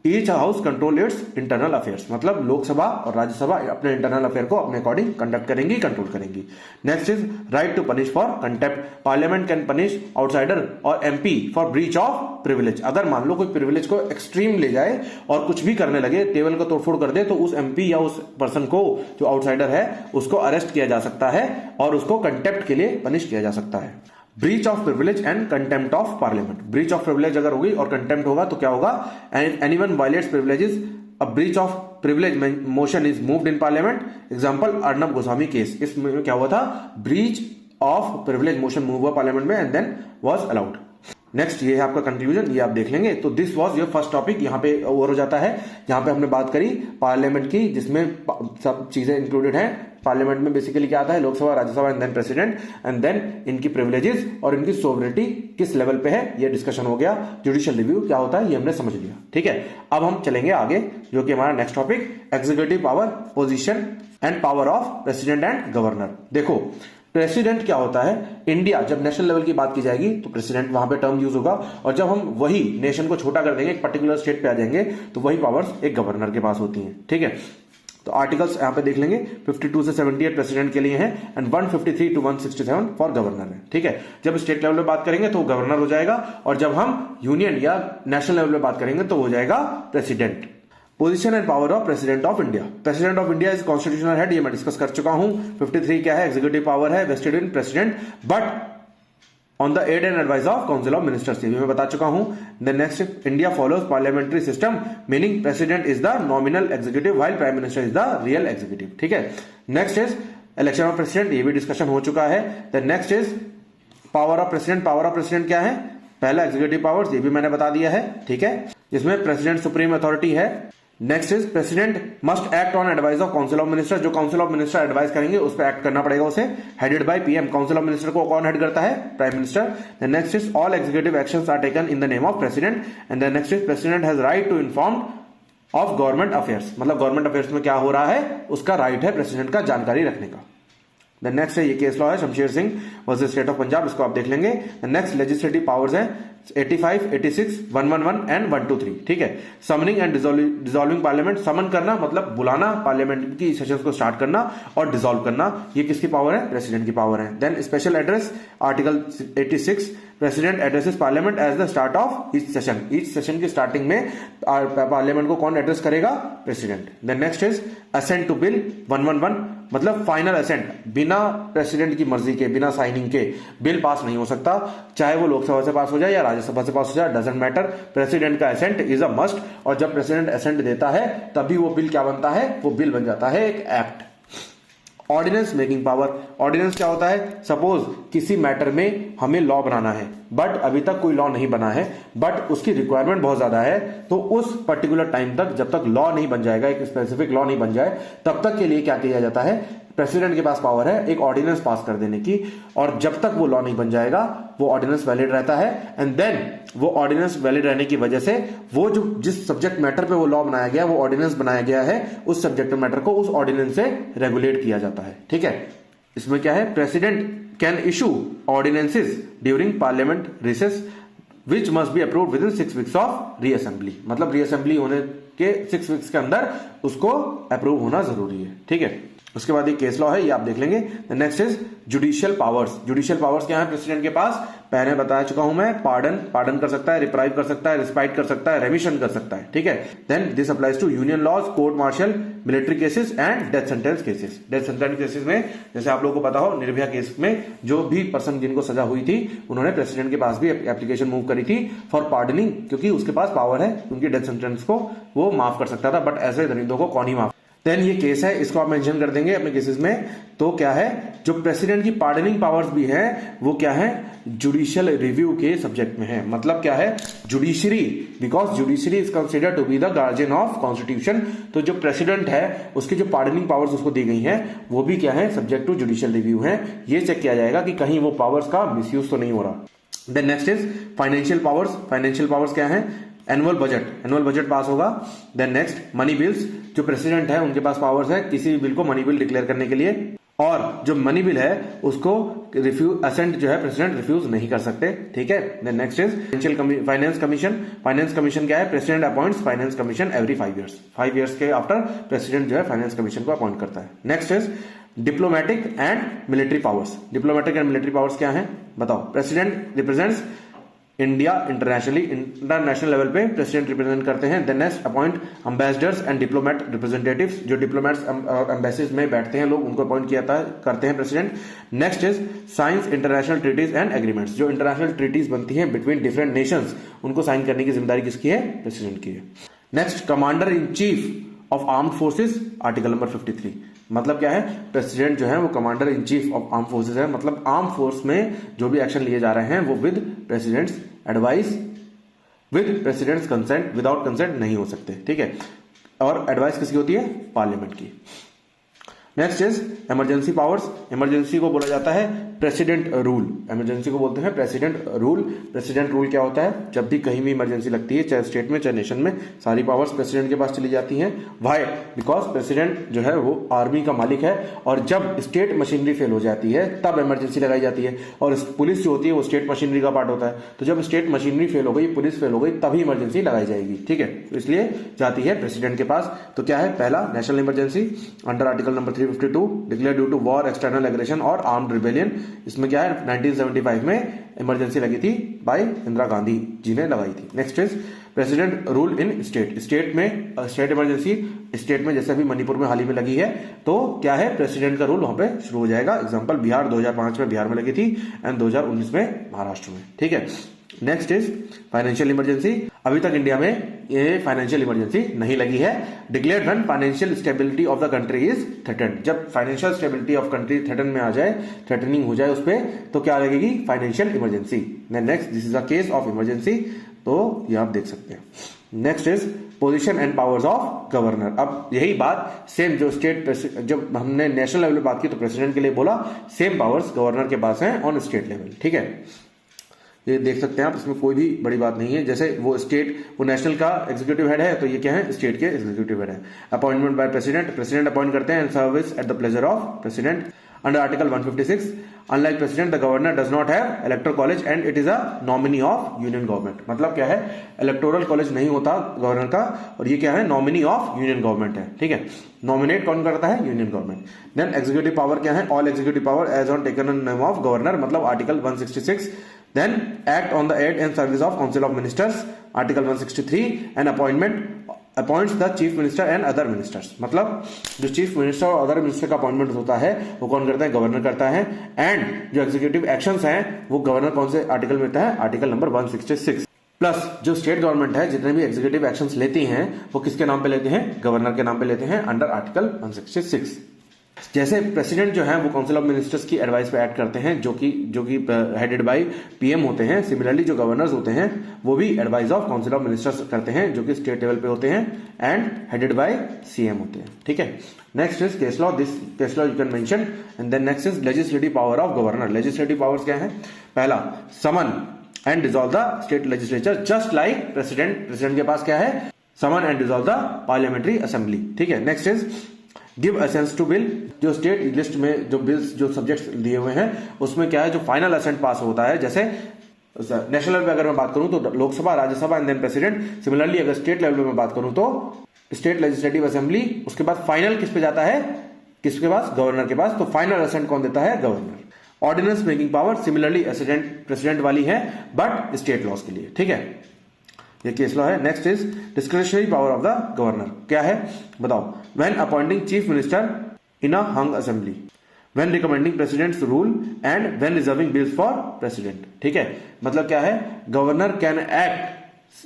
each house control its internal affairs, मतलब लोकसभा और राज्यसभा अपने इंटरनल अफेयर को अपने अकॉर्डिंग कंडक्ट करेंगी, कंट्रोल करेंगी। Next is right to punish for contempt. Parliament can punish outsider और MP for breach of privilege. अगर मान लो कोई प्रिविलेज को एक्सट्रीम ले जाए और कुछ भी करने लगे, टेबल को तोड़फोड़ कर दे, तो उस एमपी या उस पर्सन को, जो आउटसाइडर है, उसको अरेस्ट किया जा सकता है और उसको कंटेम्प्ट के लिए पनिश किया जा सकता है। Breach of privilege and contempt of parliament. Breach of privilege अगर होगी और कंटेम्प्ट होगा तो क्या होगा? Anyone violates privileges, a breach of privilege motion is moved in parliament. Example Arnab Goswami case, इसमें क्या हुआ था? Breach of privilege motion move हुआ पार्लियामेंट में and then was allowed. Next ये है आपका कंक्लूजन, ये आप देख लेंगे। तो this was your first topic, यहाँ पे ओवर हो जाता है। यहाँ पे हमने बात करी पार्लियामेंट की, जिसमें सब चीजें इंक्लूडेड हैं। पार्लियामेंट में बेसिकली क्या आता है? Lok Sabha, Rajya Sabha and then president, and then इनकी प्रिविलेजेस और इनकी सोवरेनिटी किस लेवल पे है, ये डिस्कशन हो गया। जुडिशियल रिव्यू क्या होता है ये हमने समझ लिया। ठीक है। अब हम चलेंगे आगे, जो कि हमारा next topic, executive power, position and power of president and governor. देखो प्रेसिडेंट क्या होता है? इंडिया जब नेशनल लेवल की बात की जाएगी तो प्रेसिडेंट वहां पे टर्म यूज होगा, और जब हम वही नेशन को छोटा कर देंगे, एक पर्टिकुलर स्टेट पे आ जाएंगे, तो वही पावर्स एक गवर्नर के पास होती हैं। ठीक है। तो आर्टिकल्स यहां पे देख लेंगे 52 से 78 प्रेसिडेंट के लिए हैं एंड 153 टू 167 फॉर गवर्नर है। ठीक है, जब स्टेट लेवल पे बात करेंगे तो गवर्नर हो जाएगा, और जब हम यूनियन या नेशनल लेवल पे बात करेंगे तो हो जाएगा president. Position and power of president of India. President of India is constitutional head, ये मैं डिस्कस कर चुका हूं। 53 क्या है, एग्जीक्यूटिव पावर है vested in president but on the aid and advice of council of ministers, ये मैं बता चुका हूं। Then next, India follows parliamentary system meaning president is the nominal executive while prime minister is the real executive. ठीक है, next is election of president, ये भी discussion हो चुका है। Then next is power of president. Power of president क्या है, पहला एग्जीक्यूटिव पावर्स, ये भी मैंने बता दिया है। ठीक है, जिसमें प्रेसिडेंट सुप्रीम अथॉरिटी है। Next is president must act on advice of council of minister, जो काउंसिल ऑफ मिनिस्टर एडवाइस करेंगे उस पर एक्ट करना पड़ेगा उसे। Headed by PM, council of minister को कौन हेड करता है, prime minister. Then next is all executive actions are taken in the name of president. And then next is president has right to inform of government affairs, मतलब government affairs में क्या हो रहा है उसका राइट है प्रेसिडेंट का जानकारी रखने का। देन नेक्स्ट है, ये केस लॉ है Shamsher Singh versus state of Punjab, इसको आप देख लेंगे। नेक्स्ट लेजिस्लेटिव पावर्स है 85, 86, 111 एंड 123। ठीक है, समनिंग एंड डिसॉल्विंग पार्लियामेंट, समन करना मतलब बुलाना, पार्लियामेंट की सेशंस को स्टार्ट करना और डिसॉल्व करना, ये किसकी पावर है, प्रेसिडेंट की पावर है। Then special address, article 86, president addresses parliament as the start of each session, each session की स्टार्टिंग में पार्लियामेंट को कौन एड्रेस करेगा, president. Then next is assent to bill 111, मतलब फाइनल असेंट, बिना प्रेसिडेंट की मर्जी के, बिना साइनिंग के बिल पास नहीं हो सकता, चाहे वो लोकसभा से पास हो जाए या राज्यसभा से पास हो जाए, डजंट मैटर, प्रेसिडेंट का असेंट इज अ मस्ट। और जब प्रेसिडेंट असेंट देता है तभी वो बिल क्या बनता है, वो बिल बन जाता है एक act. Ordinance making power, ordinance क्या होता है, सपोज किसी मैटर में हमें लॉ बनाना है बट अभी तक कोई लॉ नहीं बना है, बट उसकी रिक्वायरमेंट बहुत ज्यादा है, तो उस पर्टिकुलर टाइम तक, जब तक लॉ नहीं बन जाएगा, एक स्पेसिफिक लॉ नहीं बन जाए, तब तक के लिए क्या किया जाता है, प्रेसिडेंट के पास पावर है एक ऑर्डिनेंस पास कर देने की, और जब तक वो लॉ नहीं बन जाएगा वो ऑर्डिनेंस वैलिड रहता है। एंड देन वो ऑर्डिनेंस वैलिड रहने की वजह से वो जो जिस सब्जेक्ट मैटर पे वो लॉ बनाया गया, वो ऑर्डिनेंस बनाया गया है, उस सब्जेक्ट मैटर को उस ऑर्डिनेंस से रेगुलेट किया जाता है। ठीक है, इसमें क्या है, president can issue ordinances during parliament recess which must be approved with in 6 weeks of reassembly, मतलब रीअसेंबली होने के 6 वीक्स के अंदर उसको अप्रूव होना जरूरी है। ठीक है, उसके बाद ये केस लॉ है, ये आप देख लेंगे। Next is judicial powers. Judicial powers क्या है प्रेसिडेंट के पास, पहले बता चुका हूं मैं, पार्डन कर सकता है, रिप्राइव कर सकता है, रिस्पाइट कर सकता है, रेमिशन कर सकता है। ठीक है, then this applies to union laws, court martial, military cases and death sentence cases. Death sentence cases में जैसे आप लोगों को पता हो, निर्भया केस में जो भी पर्सन जिनको सजा हुई थी उन्होंने प्रेसिडेंट के पास भी एप्लीकेशन मूव करी थी फॉर पार्डनिंग, क्योंकि उसके पास पावर है उनकी डेथ सेंटेंस को वो माफ कर सकता था, बट ऐसे दरिंदों को कौन ही माफ। देन ये केस है, इसको आप मेंशन कर देंगे अपने केसेस में। तो क्या है, जो प्रेसिडेंट की पार्डनिंग पावर्स भी है वो क्या है, जुडिशियल रिव्यू के सब्जेक्ट में है। मतलब क्या है, judiciary, because judiciary is considered to be the guardian of constitution. तो जो प्रेसिडेंट है उसकी जो पार्डनिंग पावर्स उसको दी गई हैं वो भी क्या है, सब्जेक्ट टू जुडिशियल रिव्यू है। ये चेक किया जाएगा कि कहीं वो पावर्स का मिसयूज तो नहीं हो रहा। Then next is financial powers. Financial powers क्या है, एनुअल बजट पास होगा। देन नेक्स्ट मनी बिल्स, जो प्रेसिडेंट है उनके पास पावर्स है किसी भी बिल को मनी बिल डिक्लेयर करने के लिए, और जो मनी बिल है उसको रिफ्यूज, असेंट जो है प्रेसिडेंट रिफ्यूज नहीं कर सकते। ठीक है, then next is finance commission. Finance commission क्या है, president appoints finance commission every 5 years. 5 years के आफ्टर प्रेसिडेंट जो है फाइनेंस कमीशन को अपॉइंट करता है। Next is diplomatic and military powers. Diplomatic and military powers क्या है बताओ, president represents India international level पे प्रेसिडेंट रिप्रेजेंट करते हैं। Then next appoint ambassadors and diplomat representatives, जो डिप्लोमेट्स एम्बेसीज में बैठते हैं लोग, उनको अपॉइंट किया करते हैं president. Next is signs international treaties and agreements, जो इंटरनेशनल ट्रीटीज बनती हैं बिटवीन डिफरेंट नेशंस, उनको साइन करने की जिम्मेदारी किसकी है, प्रेसिडेंट की है। Next commander in chief of armed forces, article number 53। मतलब क्या है, प्रेसिडेंट जो है वो commander in chief of arm forces है, मतलब आर्म फोर्स में जो भी एक्शन लिए जा रहे हैं वो with president's advice, with president's consent, without consent नहीं हो सकते। ठीक है, और एडवाइस किसकी होती है, पार्लियामेंट की। Next is emergency powers. Emergency को बोला जाता है प्रेसिडेंट रूल। इमरजेंसी को बोलते हैं प्रेसिडेंट रूल। प्रेसिडेंट रूल क्या होता है? जब भी कहीं भी इमरजेंसी लगती है, चाहे स्टेट में चाहे नेशन में, सारी पावर्स प्रेसिडेंट के पास चली जाती हैं। व्हाई? बिकॉज प्रेसिडेंट जो है वो आर्मी का मालिक है, और जब स्टेट मशीनरी फेल हो जाती है तब इमरजेंसी लगाई जाती है। और पुलिस जो होती है वो स्टेट मशीनरी का पार्ट होता है, तो जब स्टेट मशीनरी फेल हो गई, पुलिस फेल हो गई, तभी इमरजेंसी लगाई जाएगी। ठीक है, तो इसलिए जाती है प्रेसिडेंट के पास। तो क्या है? पहला, national emergency under article number 352, declare due to war, external aggression और आर्म्ड रिबेलियन। इसमें क्या है? 1975 में इमरजेंसी लगी थी, बाय इंदिरा गांधी जी ने लगाई थी। Next is president rule in state. State में स्टेट इमरजेंसी, स्टेट में जैसे अभी मणिपुर में हाल ही में लगी है, तो क्या है? प्रेसिडेंट का रूल वहां पे शुरू हो जाएगा। एग्जांपल बिहार 2005 में बिहार में लगी थी, एंड 2019 में महाराष्ट्र में। ठीक है, नेक्स्ट इज फाइनेंशियल इमरजेंसी। अभी तक इंडिया में ये फाइनेंशियल इमरजेंसी नहीं लगी है। Declared when financial stability of the country is threatened. जब financial stability of country threaten में आ जाए, थ्रेटनिंग हो जाए उस पर, तो क्या लगेगी? Financial emergency. Next, this is a case of emergency, तो ये आप देख सकते हैं। Next is position and powers of governor. अब यही बात सेम जो जब हमने नेशनल लेवल पे बात की तो प्रेसिडेंट के लिए बोला, सेम पावर्स गवर्नर के पास हैं ऑन स्टेट लेवल। ठीक है, ये देख सकते हैं आप, इसमें कोई भी बड़ी बात नहीं है। जैसे वो नेशनल का एग्जीक्यूटिव हेड है, तो ये क्या है? स्टेट के एग्जीक्यूटिव हेड है। Appointment by president, president appoint करते हैं, and service at the pleasure of president under article 156। Unlike president, the governor does not have electoral college and it is a nominee of union government. मतलब क्या है? Electoral college नहीं होता governor का, और ये क्या है? नॉमिनी ऑफ यूनियन गवर्नमेंट है। ठीक है, नॉमिनेट कौन करता है? Union government. Then executive power क्या है? All executive power as on taken in name of governor, मतलब article 166। Then act on the aid and service of Council of Ministers, Article 163, and appoints the Chief Minister and other ministers। मतलब जो chief minister और other minister का appointment होता है वो कौन करता है? गवर्नर करता है। एंड जो एग्जीक्यूटिव एक्शंस हैं वो गवर्नर कौन से आर्टिकल में होता है? Article number 166। प्लस जो स्टेट गवर्नमेंट है जितने भी एग्जीक्यूटिव एक्शंस लेती हैं वो किसके नाम पे लेते हैं? गवर्नर के नाम पे लेते हैं, अंडर आर्टिकल 166। जैसे प्रेसिडेंट जो है वो काउंसिल ऑफ मिनिस्टर्स की एडवाइस पे ऐड करते हैं, जो कि हेडेड बाय पीएम होते हैं। सिमिलरली जो गवर्नर्स होते हैं वो भी advice of council of ministers करते हैं, जो कि स्टेट लेवल पे होते हैं एंड हेडेड बाय सीएम होते हैं। ठीक है, next is case law. This case law you can mention. And then next is legislative power of governor. Legislative powers क्या है? पहला, summon and dissolve the state legislature, just like president. President के पास क्या है? Summon and dissolve the parliamentary assembly. ठीक है, next is give assent to bill. जो स्टेट लिस्ट में जो बिल्स जो सब्जेक्ट्स दिए हुए हैं उसमें क्या है? जो फाइनल असेंट पास होता है, जैसे नेशनल लेवल पे अगर मैं बात करूं तो Lok Sabha, Rajya Sabha and then president. Similarly अगर स्टेट लेवल पे मैं बात करूं तो स्टेट लेजिस्लेटिव असेंबली, उसके बाद फाइनल किस पे जाता है? किसके पास? गवर्नर के पास। तो फाइनल असेंट कौन देता है? Governor. Ordinance making power similarly president वाली है, बट स्टेट लॉज के लिए। ठीक है, ये केस लॉ है। Next is discretionary power of the governor. क्या है? बताओ। When appointing chief minister in a hung assembly, when recommending presidents rule, and when reserving bills for president. ठीक है, मतलब क्या है? गवर्नर कैन एक्ट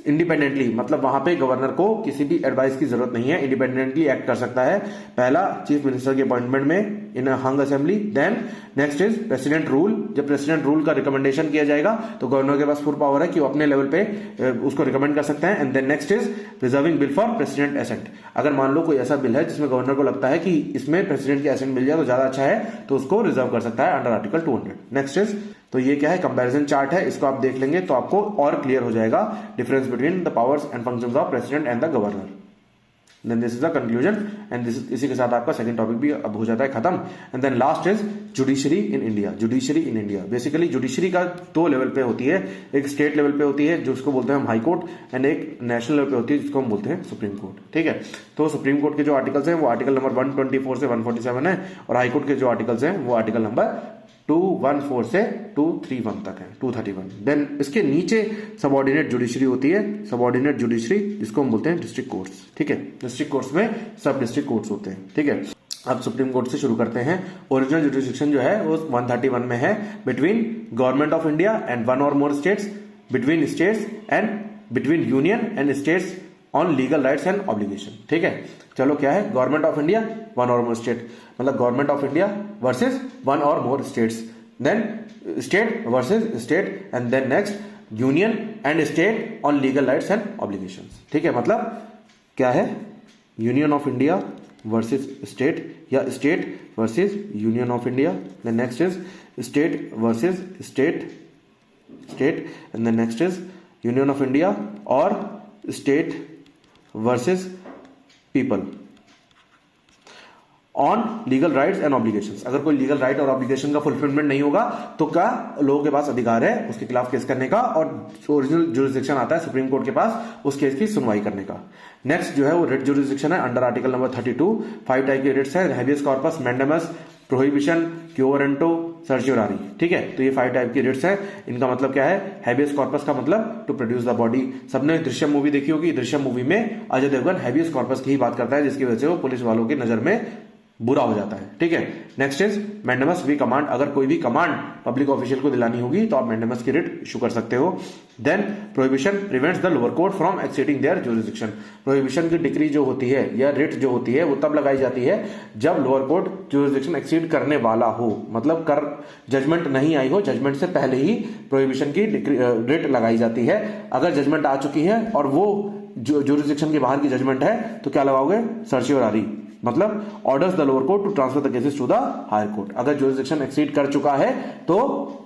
इंडिपेंडेंटली, मतलब वहां पे गवर्नर को किसी भी एडवाइस की जरूरत नहीं है, इंडिपेंडेंटली एक्ट कर सकता है। पहला, चीफ मिनिस्टर के अपॉइंटमेंट में in hung assembly. Then next is president rule. जब प्रेसिडेंट रूल का रिकमेंडेशन किया जाएगा तो गवर्नर के पास फुल पावर है कि वो अपने लेवल पे उसको रिकमेंड कर सकते हैं। And then next is reserving bill for president assent. अगर मान लो कोई ऐसा बिल है जिसमें गवर्नर को लगता है कि इसमें प्रेसिडेंट की एसेंट मिल जाए तो ज्यादा अच्छा है, तो उसको रिजर्व कर सकता है अंडर आर्टिकल 200। नेक्स्ट इज, तो ये क्या है? कंपैरिजन चार्ट है, इसको आप देख लेंगे तो आपको और क्लियर हो जाएगा difference between the powers and functions of president and the governor. Then this is the conclusion, and इसी के साथ आपका सेकंड टॉपिक भी अब हो जाता है खत्म। And then last is judiciary in India. Judiciary in India, basically judiciary का दो लेवल पे होती है। एक स्टेट लेवल पे होती है जिसको बोलते हैं हम हाई कोर्ट, एंड एक नेशनल लेवल पे होती है जिसको हम बोलते हैं सुप्रीम कोर्ट। ठीक है, तो सुप्रीम कोर्ट के जो आर्टिकल्स हैं वो आर्टिकल नंबर 124 से 147 है, और हाई कोर्ट के जो आर्टिकल्स हैं वो आर्टिकल नंबर 214 से 231 तक है, 231। देन इसके नीचे सबऑर्डिनेट जुडिशरी होती है, सबऑर्डिनेट जुडिशरी जिसको हम बोलते हैं डिस्ट्रिक्ट कोर्ट्स। ठीक है, डिस्ट्रिक्ट कोर्ट्स में सब डिस्ट्रिक्ट कोर्ट्स होते हैं। ठीक है, अब सुप्रीम कोर्ट से शुरू करते हैं। ओरिजिनल जुडिशरिक्शन जो है वो 131 में है, between government of India and one और more states, between states and between union and states on legal rights and obligation. ठीक है, चलो क्या है? गवर्नमेंट ऑफ इंडिया, वन और मोर स्टेट, मतलब government of India versus one और more states, then state versus state, and then next union and state on legal rights and obligations. ठीक है, मतलब क्या है? Union of India versus state या state versus union of India. Then next is state versus state and then next is union of India और state versus people on legal rights and obligations. अगर कोई legal right और obligation का fulfilment नहीं होगा तो क्या लोगों के पास अधिकार है उसके खिलाफ केस करने का, और ओरिजिनल जुरिस्डिक्शन आता है सुप्रीम कोर्ट के पास उस केस की सुनवाई करने का। नेक्स्ट जो है वो रिट जुरिस्डिक्शन है अंडर आर्टिकल नंबर 32। 5 टाइप के रिट्स है, habeas corpus, mandamus, prohibition, quo warranto, certiorari. ठीक है, तो ये 5 टाइप की रिट्स है। इनका मतलब क्या है? हैबियस कॉर्पस का मतलब टू प्रोड्यूस द बॉडी। सबने दृश्यम मूवी देखी होगी, दृश्यम मूवी में अजय देवगन हैबियस कॉर्पस की ही बात करता है, जिसकी वजह से वो पुलिस वालों की नजर में बुरा हो जाता है। ठीक है, next is mandamus we command. अगर कोई भी कमांड पब्लिक ऑफिशियल को दिलानी होगी तो आप मैंडेमस की रिट इशू कर सकते हो। Then prohibition prevents the lower court from exceeding their jurisdiction. Prohibition की डिक्री जो होती है या रिट जो होती है वो तब लगाई जाती है जब लोअर कोर्ट जुरिस्डिक्शन एक्सीड करने वाला हो, मतलब कर जजमेंट नहीं आई हो, जजमेंट से पहले ही प्रोहिबिशन की रिट लगाई जाती है। अगर जजमेंट आ चुकी है और वो जुरिस्डिक्शन के बाहर की जजमेंट है तो क्या लगाओगे? सर्चियोरारी, मतलब orders the lower court to transfer the cases to the higher court. अगर जुरिस्डिक्शन एक्सीड कर चुका है तो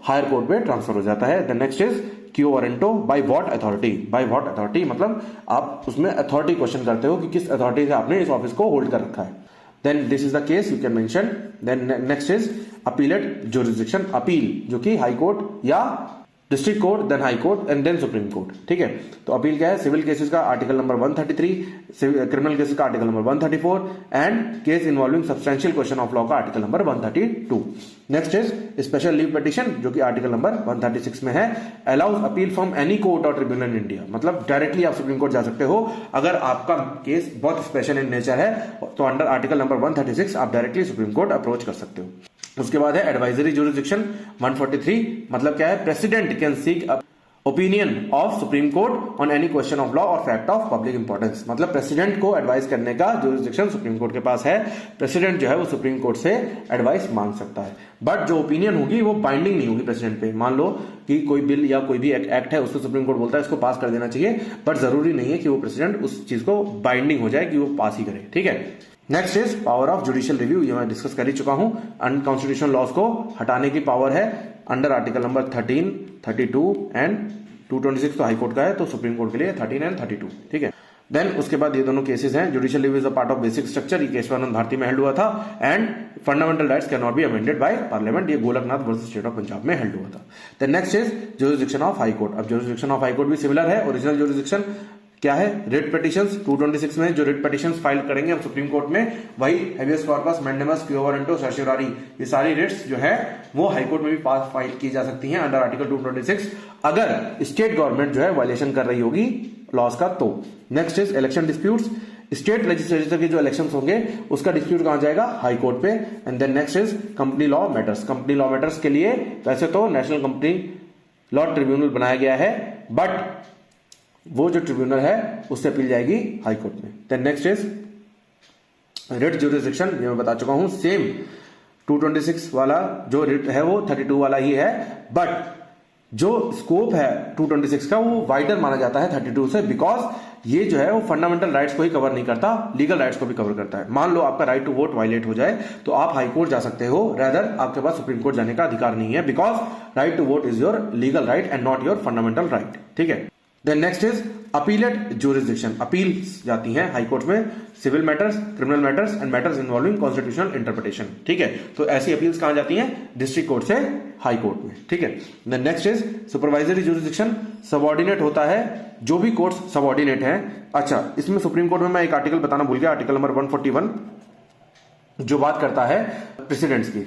हायर कोर्ट पे ट्रांसफर हो जाता है। द नेक्स्ट इज क्यो warranto by what authority. By what authority मतलब आप उसमें अथॉरिटी क्वेश्चन करते हो कि किस अथॉरिटी से आपने इस ऑफिस को होल्ड कर रखा है। Then this is the case you can mention. Then next is appellate jurisdiction. Appeal जो कि हाई कोर्ट या district court, then high court and then supreme court. ठीक है, तो अपील क्या है? सिविल केसेस का आर्टिकल नंबर 133, क्रिमिनल केसेस का article number 134 and case involving substantial question of law का article number 132। Next is special leave petition जो कि आर्टिकल नंबर 136 में है। Allows appeal from any court और ट्रिब्यूनल इन इंडिया, मतलब directly आप supreme court जा सकते हो। अगर आपका केस बहुत स्पेशल इन नेचर है तो अंडर आर्टिकल नंबर 136 आप डायरेक्टली सुप्रीम कोर्ट अप्रोच कर सकते हो। उसके बाद है एडवाइजरी जुरिस्डिक्शन 143, मतलब क्या है? President can seek opinion of supreme court on any question of law और फैक्ट ऑफ पब्लिक इंपॉर्टेंस। मतलब प्रेसिडेंट को एडवाइस करने का जुरिस्डिक्शन सुप्रीम कोर्ट के पास है। प्रेसिडेंट जो है वो सुप्रीम कोर्ट से एडवाइस मांग सकता है, बट जो ओपिनियन होगी वो बाइंडिंग नहीं होगी प्रेसिडेंट पे। मान लो कि कोई बिल या कोई भी एक्ट है उसको सुप्रीम कोर्ट बोलता है इसको पास कर देना चाहिए, बट जरूरी नहीं है कि वो प्रेसिडेंट उस चीज को बाइंडिंग हो जाए कि वो पास ही करे। ठीक है, next is power of judicial review. ये मैं डिस्कस कर ही चुका हूं। अनकॉन्स्टिट्यूशनल लॉज को हटाने की पावर है अंडर आर्टिकल नंबर 13, 32 एंड 226 तो हाई कोर्ट का है, तो सुप्रीम कोर्ट के लिए 13 एंड 32। ठीक है, देन उसके बाद ये दोनों केसेस हैं। Judicial review is a part of basic structure, ये केशवानंद भारती में हेल्ड हुआ था। And fundamental rights can not be amended by parliament, ये Golaknath versus state of Punjab में हेल्ड हुआ था। Then next is jurisdiction of high court. अब जुरिस्डिक्शन ऑफ हाई कोर्ट भी सिमिलर है। ओरिजिनल जुरिस्डिक्शन क्या है? रिट पिटीशंस 226 में जो रिट पिटीशंस फाइल करेंगे हम सुप्रीम कोर्ट में, वही habeas corpus, mandamus, quo warranto, certiorari, ये सारी रिट्स जो है वो हाई कोर्ट में भी पास फाइल की जा सकती हैं अंडर आर्टिकल 226 अगर स्टेट गवर्नमेंट जो है वायलेशन कर रही होगी लॉज का तो। Next is election disputes. State legislature के जो इलेक्शंस होंगे उसका डिस्प्यूट कहां जाएगा? हाई कोर्ट पे। And then next is company law matters. Company law matters के लिए वैसे तो नेशनल कंपनी लॉ ट्रिब्यूनल बनाया गया है, बट वो जो ट्रिब्यूनल है उससे अपील जाएगी हाई कोर्ट में। Then next is writ jurisdiction, ये मैं बता चुका हूं। सेम 226 वाला जो रिट है वो 32 वाला ही है, बट जो स्कोप है 226 का वो वाइडर माना जाता है 32 से, बिकॉज ये जो है वो फंडामेंटल राइट्स को ही कवर नहीं करता, लीगल राइट्स को भी कवर करता है। मान लो आपका राइट टू वोट वायलेट हो जाए तो आप हाई कोर्ट जा सकते हो, रेदर आपके पास सुप्रीम कोर्ट जाने का अधिकार नहीं है, because right to vote is your legal right and not your fundamental right. ठीक है, then next is appellate jurisdiction. Appeals जाती हैं हाई कोर्ट में, civil matters, criminal matters and matters involving constitutional interpretation. ठीक है, तो ऐसी अपील्स कहां जाती हैं? डिस्ट्रिक्ट कोर्ट से हाई कोर्ट में। ठीक है, then next is supervisory jurisdiction. Subordinate होता है जो भी कोर्ट्स सबऑर्डिनेट हैं। अच्छा, इसमें सुप्रीम कोर्ट में मैं एक आर्टिकल बताना भूल गया, आर्टिकल नंबर 141 जो बात करता है प्रेसिडेंट्स की।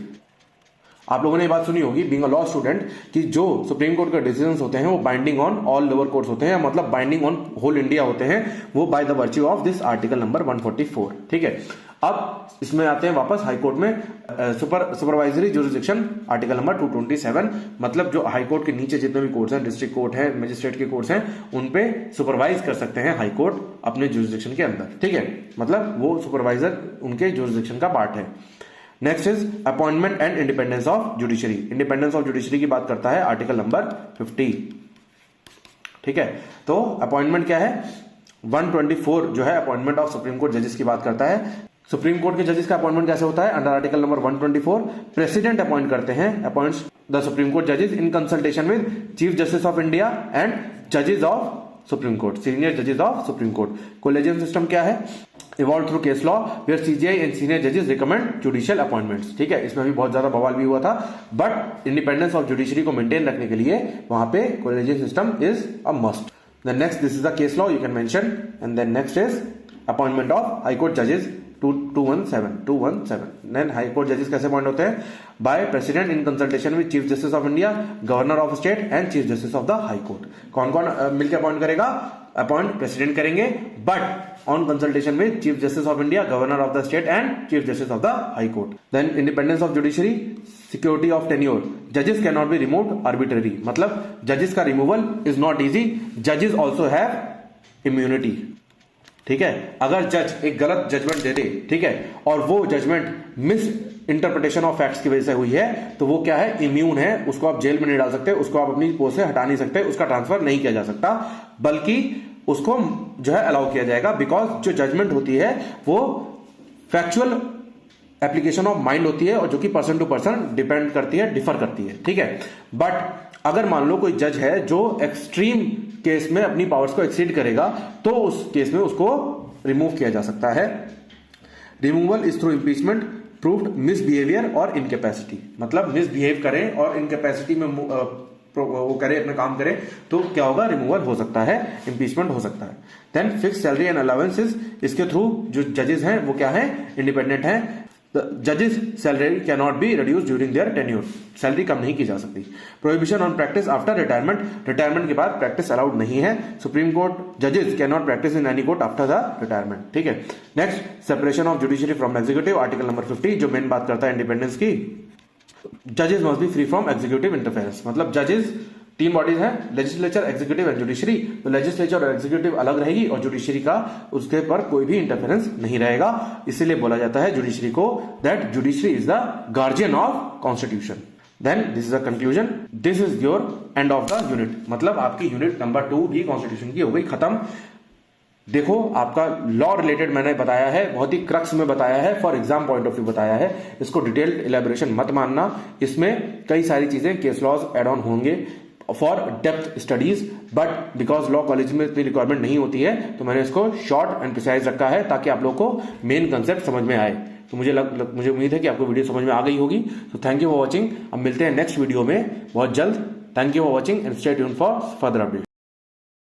आप लोगों ने ये बात सुनी होगी बीइंग अ लॉ स्टूडेंट कि जो सुप्रीम कोर्ट के डिसीजंस होते हैं वो binding on all lower courts होते हैं, मतलब बाइंडिंग ऑन होल इंडिया होते हैं, वो by the virtue of this article number 144। ठीक है, अब इसमें आते हैं वापस हाई कोर्ट में। सुपरवाइजरी जुरिस्डिक्शन आर्टिकल नंबर 227, मतलब जो हाई कोर्ट के नीचे जितने भी कोर्ट्स हैं, डिस्ट्रिक्ट कोर्ट है, मजिस्ट्रेट के कोर्ट्स हैं, उन पे सुपरवाइज कर सकते हैं हाई कोर्ट अपने जुरिस्डिक्शन के अंदर। ठीक है, मतलब वो सुपरवाइजर उनके जुरिस्डिक्शन का पार्ट है। Next is appointment and independence of judiciary. Independence of judiciary की बात करता है आर्टिकल नंबर 50। ठीक है, तो अपॉइंटमेंट क्या है? 124 जो है अपॉइंटमेंट ऑफ सुप्रीम कोर्ट जजेस की बात करता है। सुप्रीम कोर्ट के जजेस का अपॉइंटमेंट कैसे होता है? Under article number 124 president appoint करते हैं, अपॉइंट्स द सुप्रीम कोर्ट जजेस in consultation with chief justice of India and जजेस ऑफ सुप्रीम कोर्ट, सीनियर जजेस of supreme court. Collegium system क्या है? Evolve through case law where CGI and senior जजेस recommend judicial appointments. ठीक है, इसमें भी बहुत ज्यादा बवाल भी हुआ था, बट इंडिपेंडेंस ऑफ जुडिशरी को मेंटेन रखने के लिए वहां पे collegium system is a must. Then next, this is the case law you can mention, and then next is appointment of High Court judges 217. Then High Court judges कैसे appoint होते हैं? By President in consultation with Chief Justice of India, Governor of State and Chief Justice of the High Court. कौन कौन मिलकर appoint करेगा? Appoint president करेंगे, but on consultation with chief justice of India, governor of the state and chief justice of the high court. Then independence of judiciary, security of tenure, जजेस can not be removed arbitrary, मतलब जजेस का removal is not easy, जजेस also have immunity. ठीक है, अगर जज एक गलत जजमेंट दे दे, ठीक है, और वो judgment misinterpretation of facts की वजह से हुई है, तो वो क्या है? इम्यून है, उसको आप जेल में नहीं डाल सकते, उसको आप अपनी पोस्ट से हटा नहीं सकते, उसका ट्रांसफर नहीं किया जा सकता, बल्कि उसको जो है अलाउ किया जाएगा, बिकॉज जो जजमेंट होती है वो फैक्चुअल एप्लीकेशन ऑफ माइंड होती है, और जो कि पर्सन टू पर्सन डिपेंड करती है, डिफर करती है। ठीक है, बट अगर मान लो कोई जज है जो एक्सट्रीम केस में अपनी पावर्स को एक्सीड करेगा, तो उस केस में उसको रिमूव किया जा सकता है। Removal is through impeachment, proved misbehaviour और इनकेपेसिटी, मतलब मिसबिहेव करें और इनकेपेसिटी में वो करे, अपना काम करे, तो क्या होगा? रिमूवल हो सकता है, इंपीचमेंट हो सकता है। Then fix salary and allowances, इसके थ्रू जो जजेस हैं वो क्या है? इंडिपेंडेंट हैं। जजेस salary can not be reduce during their tenure, salary कम नहीं की जा सकती। Prohibition on practice after retirement, retirement के बाद प्रैक्टिस अलाउड नहीं है। सुप्रीम कोर्ट जजेस can not practice in any court after the retirement. ठीक है, next separation of judiciary from executive, article number 50, जो मेन बात करता है इंडिपेंडेंस की। जजेस must be free from executive interference, मतलब जजेस तीन बॉडीज हैं, लेजिस्लेचर, एग्जीक्यूटिव एंड जुडिशरी, तो लेजिस्लेचर और एग्जीक्यूटिव अलग रहेगी और जुडिशरी का उसके पर कोई भी इंटरफेरेंस नहीं रहेगा। इसीलिए बोला जाता है जुडिशरी को that judiciary is the guardian of constitution. Then this is the conclusion, this is your end of the unit, मतलब आपकी यूनिट नंबर 2 भी कॉन्स्टिट्यूशन की हो गई खत्म। देखो, आपका लॉ रिलेटेड मैंने बताया है, बहुत ही क्रक्स में बताया है, for exam point of view बताया है, इसको डिटेल्ड इलेबोरेशन मत मानना, इसमें कई सारी चीजें केस लॉज एड ऑन होंगे for depth studies, but because law college में इतनी रिक्वायरमेंट नहीं होती है, तो मैंने इसको शॉर्ट एंड प्रिसाइज रखा है ताकि आप लोग को मेन कंसेप्ट समझ में आए। तो मुझे उम्मीद है कि आपको वीडियो समझ में आ गई होगी। तो थैंक यू फॉर वॉचिंग, अब मिलते हैं नेक्स्ट वीडियो में बहुत जल्द। Thank you for watching and stay tuned for further update.